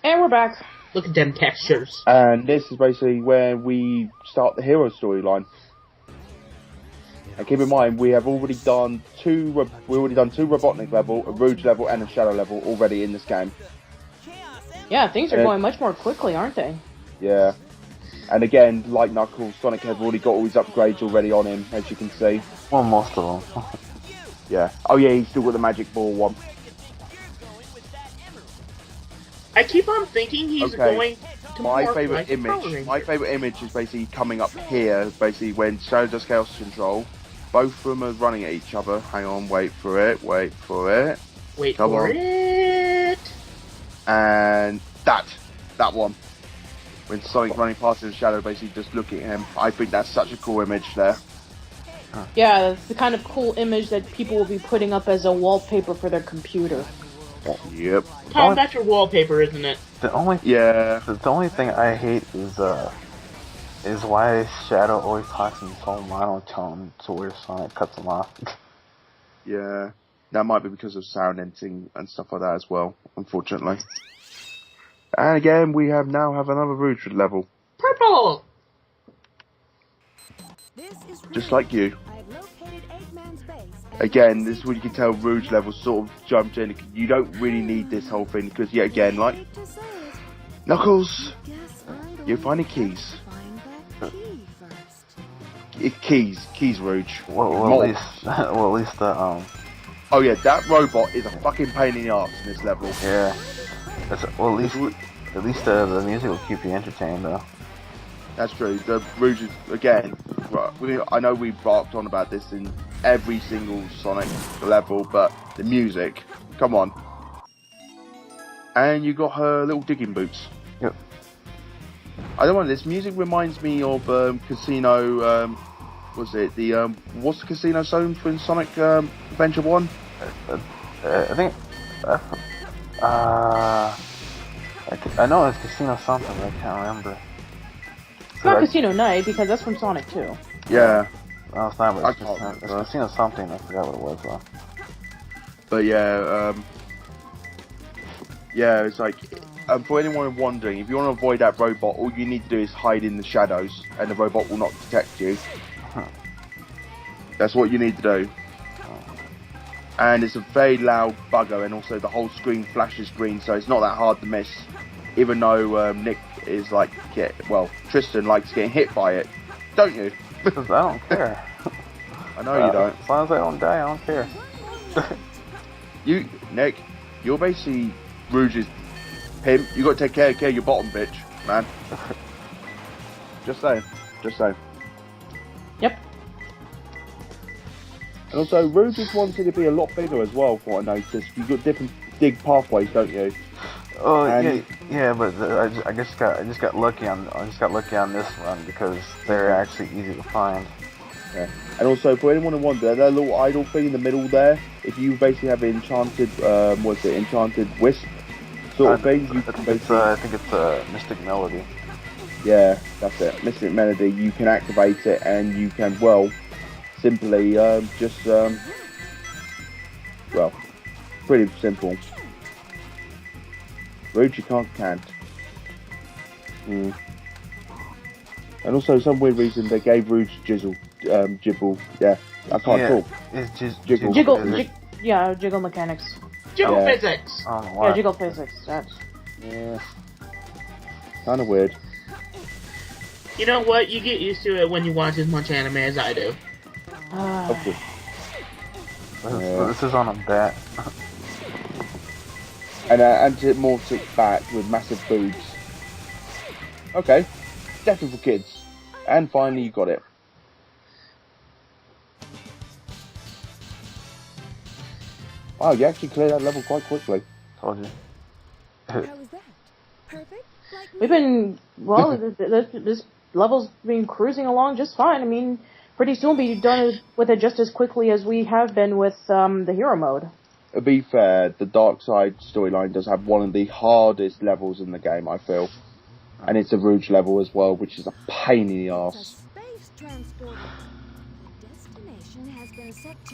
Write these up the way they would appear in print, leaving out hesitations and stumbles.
And we're back. Look at them textures. And this is basically where we start the hero storyline. And keep in mind, we have already done two Robotnik level, a Rouge level, and a Shadow level already in this game. Yeah, things are going much more quickly, aren't they? Yeah. And again, like Knuckles, Sonic has already got all his upgrades already on him, as you can see. Well, most of them. Yeah. Oh yeah, he's still got the Magic Ball one. I keep on thinking he's going to My favourite image is basically coming up here, basically when Shadow does Chaos Control. Both of them are running at each other. Hang on, wait for it. Wait for it. And that one. When Sonic's running past his Shadow, basically just looking at him. I think that's such a cool image there. Yeah, it's the kind of cool image that people will be putting up as a wallpaper for their computer. Yep. Tom, that's your wallpaper, isn't it? The only thing I hate is why Shadow always talks in so monotone to where Sonic cuts him off. Yeah. That might be because of sound editing and stuff like that as well, unfortunately. And again, we have another Rouge level. Purple! Just like you. Again, this is where you can tell Rouge level sort of jumped in. You don't really need this whole thing because, yet again, like Knuckles, you're finding keys. Keys, Rouge. Well, at least the Oh yeah, that robot is a fucking pain in the arse in this level. Yeah. Well, at least the music will keep you entertained, though. That's true. The Rouge is, again, I know we've barked on about this in every single Sonic level, but the music, come on. And you got her little digging boots. Yep. I don't know, this music reminds me of Casino, what's the Casino song from Sonic Adventure 1? I think, I know it's Casino something, but I can't remember. It's not Casino Night, because that's from Sonic 2. Yeah. No, it's not, but it's Casino something, I forgot what it was, though. But yeah, it's like, for anyone wondering, if you want to avoid that robot, all you need to do is hide in the shadows, and the robot will not detect you. That's what you need to do. And it's a very loud bugger, and also the whole screen flashes green, so it's not that hard to miss. Even though Nick is like, Tristan likes getting hit by it, don't you? Because I don't care. I know you don't. As long as I don't die, I don't care. Nick, you're basically Rouge's pimp. You got to take care of your bottom bitch, man. Just saying. Yep. And also, Rouge is wanting to be a lot bigger as well, from what I noticed. You've got different dig pathways, don't you? Oh yeah, but I just got lucky on this run because they're actually easy to find. Yeah. And also, for anyone who wonders, that little idle thing in the middle there, if you basically have enchanted, enchanted wisp sort of thing, you can basically... I think it's Mystic Melody. Yeah, that's it. Mystic Melody. You can activate it, and you can simply pretty simple. Rouge you can't. And also, some weird reason they gave Rouge Jibble. Yeah, I can't talk. It's Jiggle. Jiggle mechanics. Jiggle physics. Yeah, jiggle physics. That's... Yeah. Kind of weird. You know what? You get used to it when you watch as much anime as I do. Okay. This is on a bat. And anti-morphic bat with massive boobs. Okay. Definitely for kids. And finally you got it. Wow, you actually cleared that level quite quickly. Told you. How was that? Perfect? We've been, this level's been cruising along just fine. I mean, pretty soon we'll be done with it just as quickly as we have been with the hero mode. To be fair, the Dark Side storyline does have one of the hardest levels in the game, I feel. And it's a Rouge level as well, which is a pain in the arse.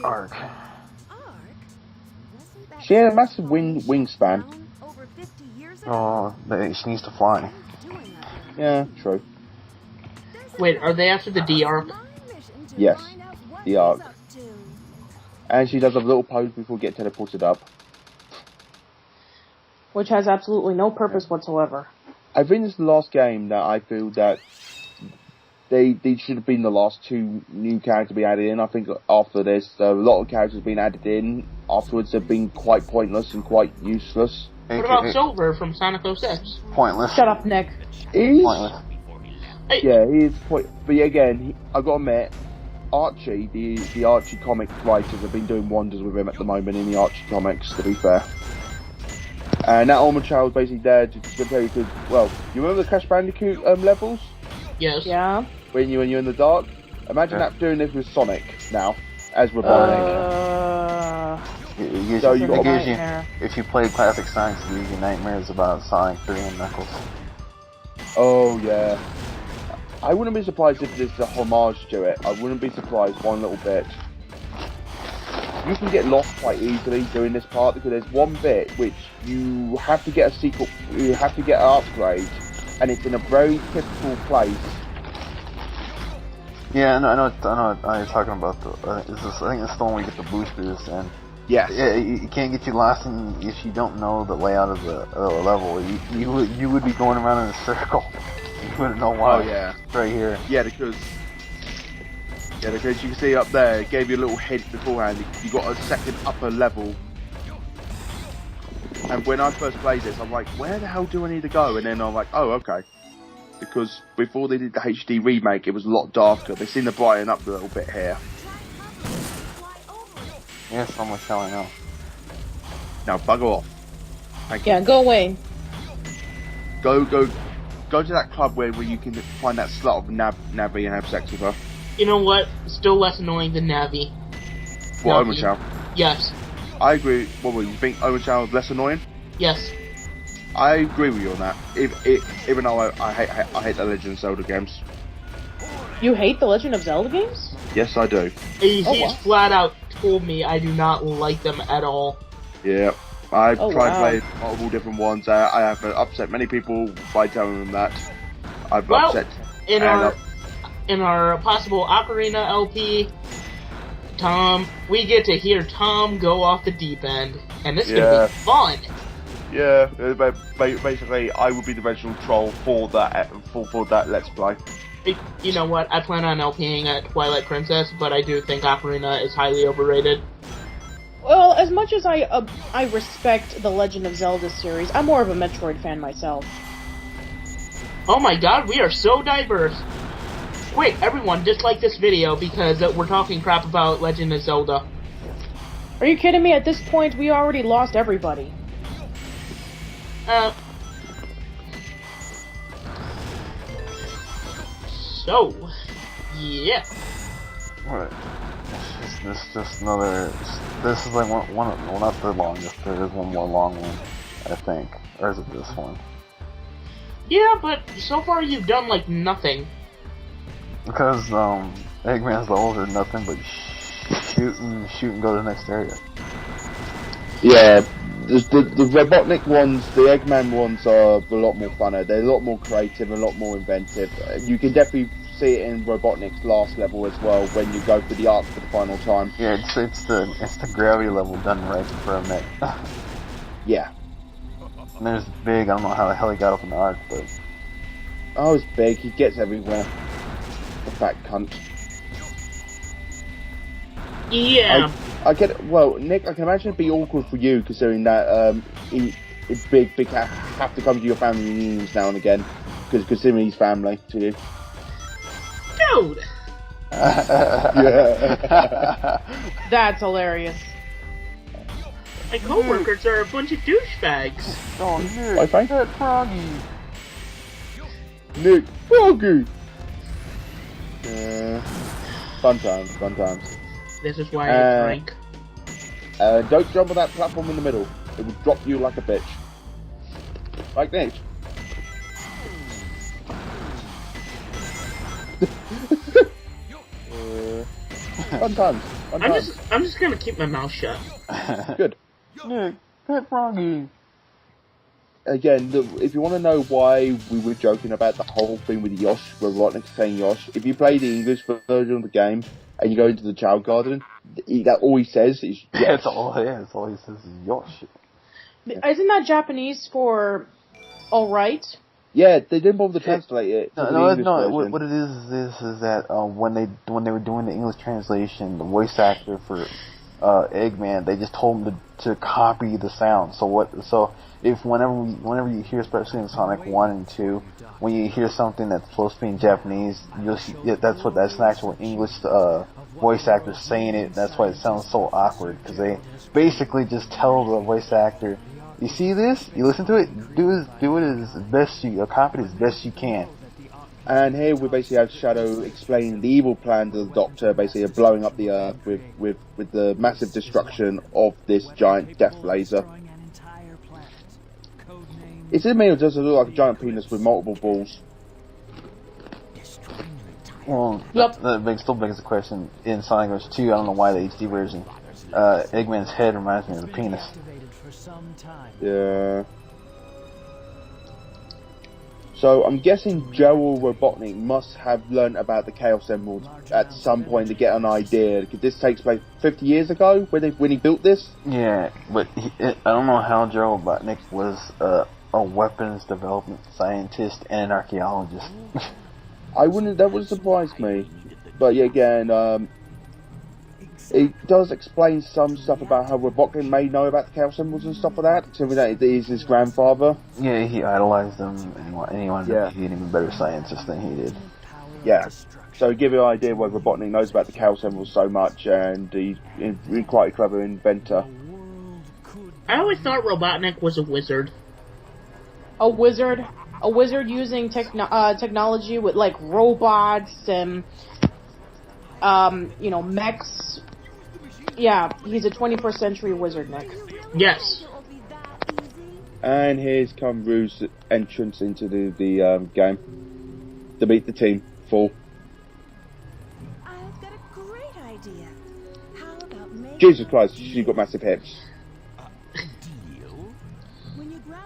Arc. She had a massive wingspan. Oh, she needs to fly. Yeah, true. Wait, are they after the D arc? Yes, the arc. And she does a little pose before getting teleported up. Which has absolutely no purpose whatsoever. I think this is the last game that I feel that they should have been the last two new characters to be added in. I think after this, a lot of characters being added in afterwards have been quite pointless and quite useless. What about Silver from Sonic 06? Pointless. Shut up, Nick. Pointless. Yeah, he is point. But again, I've got to admit, Archie, the Archie comic writers have been doing wonders with him at the moment in the Archie comics, to be fair. And that Almond Child's basically there to tell you, because, well, you remember the Crash Bandicoot levels? Yes. Yeah. When you're in the dark? Imagine that doing this with Sonic now, as Robotnik. So you got if you played classic Sonic, it gives you nightmares about Sonic 3 and Knuckles. Oh, yeah. I wouldn't be surprised if this is a homage to it. I wouldn't be surprised one little bit. You can get lost quite easily doing this part because there's one bit which you have to get a secret, you have to get an upgrade, and it's in a very typical place. Yeah, I know what you're talking about. I think it's the one where you get the boosters, and yes, it can't get you lost if you don't know the layout of the level. You would be going around in a circle. You wouldn't know why. Oh yeah, it's right here. Yeah, because you can see up there, it gave you a little hint beforehand. You got a second upper level. And when I first played this, I'm like, where the hell do I need to go? And then I'm like, oh, okay. Because before they did the HD remake, it was a lot darker. They seem to brighten up a little bit here. Yeah, so much hell I know. Now, bugger off. Thank you. Yeah, go away. Go to that club where you can find that slut of Navi and have sex with her. You know what? Still less annoying than Navi. What, Omochao? Yes. I agree. What were you think Omochao is less annoying? Yes. I agree with you on that. Even though I hate the Legend of Zelda games. You hate the Legend of Zelda games? Yes, I do. He's flat out told me I do not like them at all. Yeah. I've tried playing multiple different ones. I have upset many people by telling them that. I've upset. In our possible Ocarina LP, we get to hear Tom go off the deep end, and this is gonna be fun. Yeah, basically, I would be the original troll for that Let's Play. You know what? I plan on LPing at Twilight Princess, but I do think Ocarina is highly overrated. Well, as much as I respect the Legend of Zelda series, I'm more of a Metroid fan myself. Oh my god, we are so diverse! Quick, everyone, dislike this video because we're talking crap about Legend of Zelda. Are you kidding me? At this point, we already lost everybody. So, yeah. Right. This is just another. This is like one. Well, not the longest. There is one more long one, I think. Or is it this one? Yeah, but so far you've done like nothing. Because Eggman's level are nothing but shoot and go to the next area. Yeah, the Robotnik ones, the Eggman ones are a lot more funner. They're a lot more creative, a lot more inventive. You can definitely see it in Robotnik's last level as well when you go through the arc for the final time. Yeah, it's the gravity level done right for a mech. Yeah. And there's Big. I don't know how the hell he got up in the arc, but oh, it's Big. He gets everywhere. The fat cunt. Yeah. I get it. Well, Nick, I can imagine it'd be awkward for you considering that Big have to come to your family reunions now and again because considering he's family to you. Dude. Yeah. That's hilarious. My coworkers are a bunch of douchebags. oh Nick, that Froggy. Nick, Froggy. Fun times. This is why I drink. Don't jump on that platform in the middle. It will drop you like a bitch. Like this. Fun times. I'm just gonna keep my mouth shut. Good. Nick, Pet Froggy. again, if you want to know why we were joking about the whole thing with Yosh, where Robotnik's saying Yosh, if you play the English version of the game and you go into the Child Garden, that all he says is yes. That's all he says is Yosh. Isn't that Japanese for alright? Yeah, they didn't bother to translate it. No. What it is that when they were doing the English translation, the voice actor for Eggman, they just told him to copy the sound. So if whenever you hear, especially in Sonic 1 and 2, when you hear something that's supposed to be in Japanese, that's an actual English voice actor saying it. That's why it sounds so awkward, because they basically just tell the voice actor, you see this? You listen to it? Do it as best copy it as best you can. And here we basically have Shadow explaining the evil plan to the Doctor, basically of blowing up the Earth with the massive destruction of this giant death laser. It's in me, or does it look like a giant penis with multiple balls? Well, that still begs the question. In Sonic Rush 2, I don't know why the HD version, Eggman's head reminds me of a penis. Yeah. So I'm guessing Joel Robotnik must have learned about the Chaos Emerald at some point to get an idea. Because this takes place 50 years ago when he built this. Yeah, but I don't know how Joel Robotnik was a weapons development scientist and an archaeologist. That wouldn't surprise me. But yeah, again, it does explain some stuff about how Robotnik may know about the Chaos Emeralds and stuff like that. So that he's his grandfather. Yeah, he idolized them and he wanted to be an even better scientist than he did. Yeah. So give you an idea why Robotnik knows about the Chaos Emeralds so much, and he's quite a clever inventor. I always thought Robotnik was a wizard. A wizard using technology with like robots and mechs. Yeah, he's a 21st century wizard, Nick. Yes. And here's come Rouge's entrance into the game to beat the team full. I've got a great idea. How about Jesus Christ, she's got massive hips.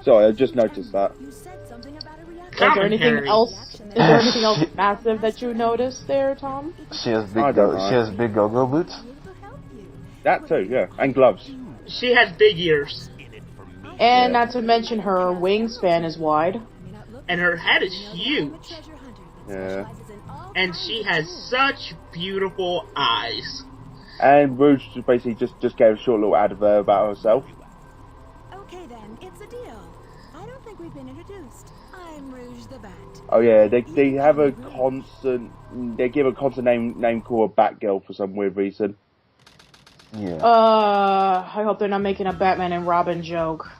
Sorry, I just noticed that. Is there anything else massive that you noticed there, Tom? She has big go-go boots. That too, yeah, and gloves. She has big ears. And not to mention her wingspan is wide. And her head is huge. Yeah. And she has such beautiful eyes. And Rouge basically just gave a short little advert about herself. Okay then, it's a deal. I don't think we've been introduced. I'm Rouge the Bat. Oh yeah, they have a constant. They give a constant name called Batgirl for some weird reason. Yeah. I hope they're not making a Batman and Robin joke.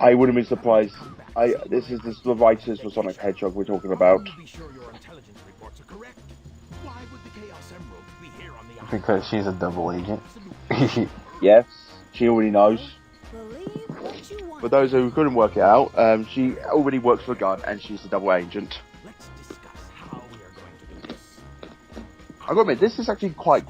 I wouldn't be surprised. This is the writers for Sonic the Hedgehog we're talking about. Because she's a double agent. Yes, she already knows. For those who couldn't work it out, she already works for God, and she's a double agent. I gotta admit, this is actually quite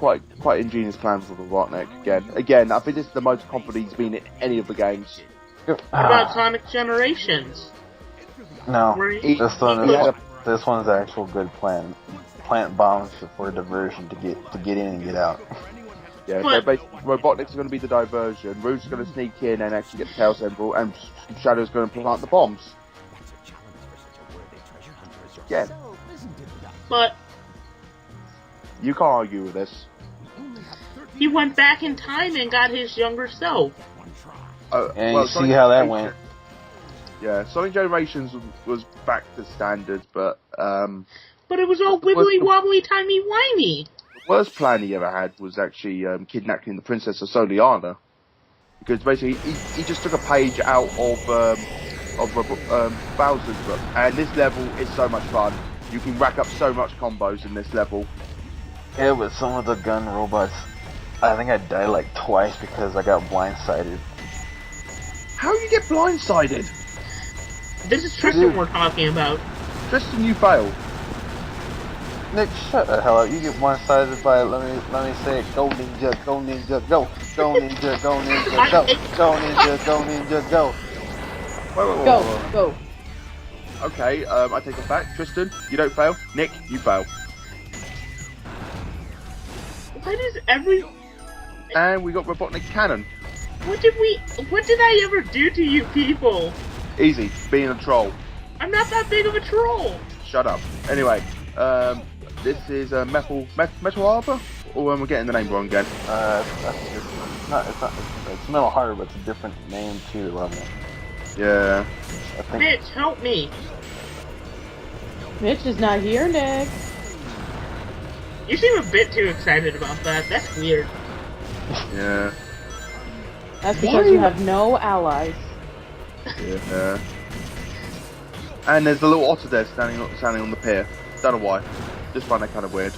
ingenious plan for Robotnik. Again, I think this is the most confident he's been in any of the games. What about Sonic Generations? No, this one's actual good plan. Plant bombs for diversion to get in and get out. Yeah, so basically, Robotnik's going to be the diversion. Rouge's going to sneak in and actually get the Chaos Emerald, and Shadow's going to plant the bombs. Yeah. But you can't argue with this. He went back in time and got his younger self. And you see how that went. Yeah, Sonic Generations was back to standards, but it was all wibbly wobbly, timey wimey. The worst plan he ever had was actually kidnapping the Princess of Soliana, because basically he just took a page out of Bowser's book, and this level is so much fun. You can rack up so much combos in this level. Yeah, but some of the gun robots, I think I died like twice because I got blindsided. How do you get blindsided? This is Tristan we're talking about. Tristan, you failed. Nick, shut the hell up. You get blindsided by, let me say it, go ninja, go ninja, go. Go ninja, go ninja, go. Go ninja, go ninja, go. Wait. Go. Okay, I take it back. Tristan, you don't fail. Nick, you fail. Why does every... And we got Robotnik Cannon. What did I ever do to you people? Easy, being a troll. I'm not that big of a troll. Shut up. Anyway, this is Metal Harbor? Or am I getting the name wrong again? It's Metal Harbor, but it's a different name to the level. Yeah. I think. Mitch, help me. Mitch is not here, Nick. You seem a bit too excited about that. That's weird. Yeah. That's because you have no allies. Yeah. And there's a little otter there standing on the pier. Don't know why. Just find that kind of weird.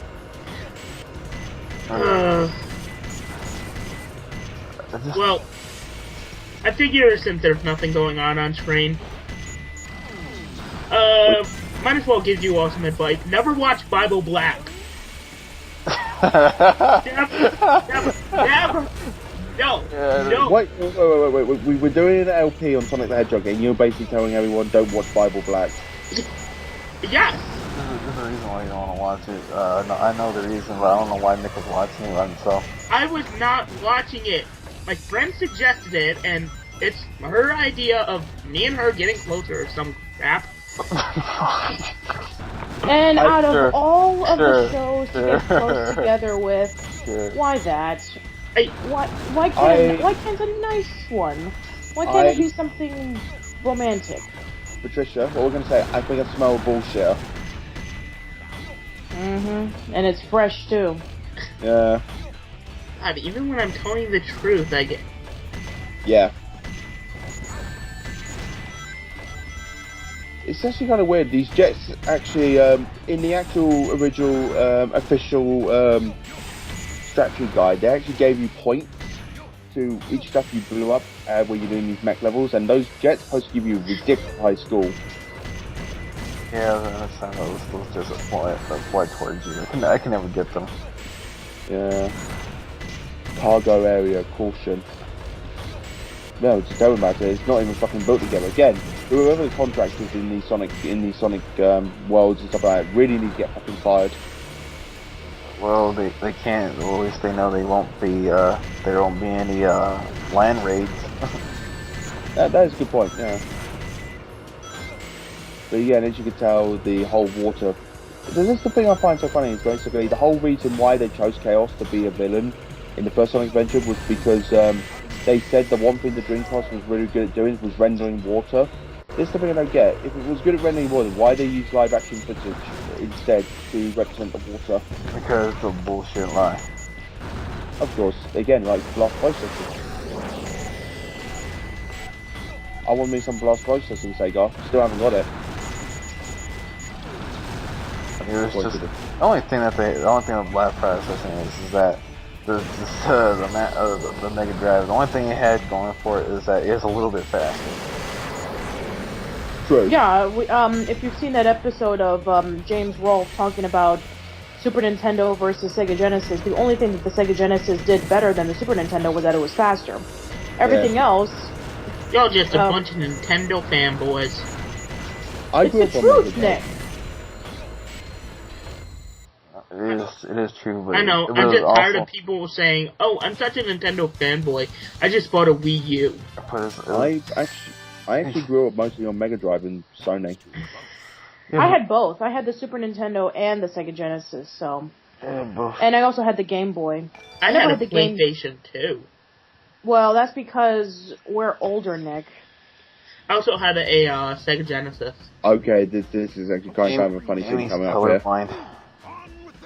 Well, I figure since there's nothing going on screen, might as well give you all some advice. Never watch Bible Black. Never. No. Wait. We were doing an LP on Sonic the Hedgehog, and you're basically telling everyone don't watch Bible Black. Yes. There's a reason why you don't want to watch it. I know the reason, but I don't know why Nick was watching it by himself. I was not watching it. My friend suggested it, and it's her idea of me and her getting closer or some crap. And out of all of the shows to get close together with, why that? Why can't a nice one? Why can't it be something romantic? Patricia, what we're gonna say? I think I smell bullshit. And it's fresh too. Yeah. God, even when I'm telling the truth, I get... Yeah. It's actually kind of weird. These jets actually, in the actual original official strategy guide, they actually gave you points to each stuff you blew up when you're doing these mech levels, and those jets supposed to give you ridiculous high score. Yeah, that's how those just apply towards you. I can never get them. Yeah. Cargo area, caution. No, just tell about it. It's not even fucking built together. Again, whoever the contractors in these Sonic worlds and stuff like that really need to get fucking fired. Well, they can't. Well, at least they know they won't be. There won't be any land raids. That is a good point. Yeah. But yeah, as you can tell, the whole water. This is the thing I find so funny. Is basically the whole reason why they chose Chaos to be a villain in the first Sonic Adventure was because they said the one thing the Dreamcast was really good at doing was rendering water. This is the thing I don't get. If it was good at rendering water, why they use live action footage instead to represent the water? Because it's a bullshit lie. Of course, again, like blast processing. I want me some blast processing, Sega. Still haven't got it. It was just the only thing with blast processing is that the Mega Drive. The only thing it had going for it is that it's a little bit faster. True. Yeah, if you've seen that episode of James Rolfe talking about Super Nintendo versus Sega Genesis, the only thing that the Sega Genesis did better than the Super Nintendo was that it was faster. Everything else... Y'all just a bunch of Nintendo fanboys. It's the truth, Nick. It is true, but I know, I'm just tired of people saying, "Oh, I'm such a Nintendo fanboy. I just bought a Wii U." I actually grew up mostly on Mega Drive and Sony. Yeah. I had both. I had the Super Nintendo and the Sega Genesis, so... And I also had the Game Boy. I had a PlayStation too. Well, that's because we're older, Nick. I also had a Sega Genesis. Okay, this is actually kind of a funny thing coming up here.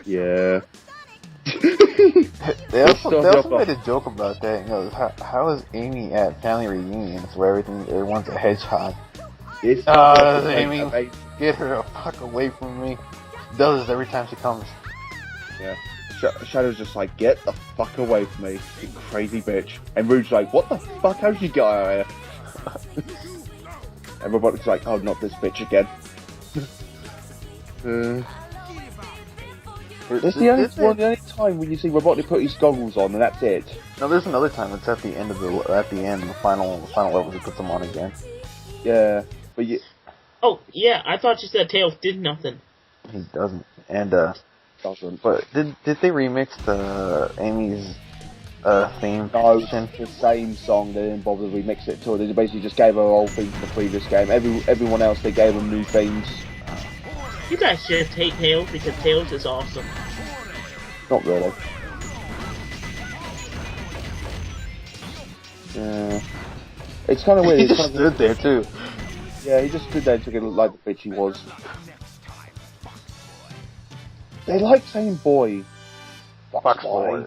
Yeah. They also made a joke about that. You know, how is Amy at family reunions where everyone's a hedgehog? Amy, get her the fuck away from me. She does this every time she comes. Yeah. Shadow's just like, get the fuck away from me, you crazy bitch. And Rouge's like, what the fuck? How'd you get out of here? Everybody's like, oh, not this bitch again. That's the only time when you see Robotnik put his goggles on, and that's it. No, there's another time. It's at the end of the final level he puts them on again. Yeah, but Oh, yeah, I thought you said Tails did nothing. He doesn't. And, doesn't. but did they remix the Amy's theme? No, it's the same song. They didn't bother to remix it at all. They basically just gave her whole theme from the previous game. Everyone else, they gave them new themes. You guys just hate Tails because Tails is awesome. Not really. Yeah. It's kind of weird. He just stood there too. Yeah, he just stood there and took it like the bitch he was. They like saying boy. Fox boy.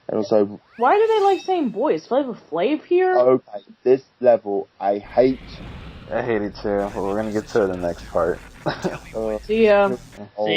And also... Why do they like saying boy? Is Flavor Flav here? Okay, this level I hate. I hate it too, but we're gonna get to the next part. See ya. Oh.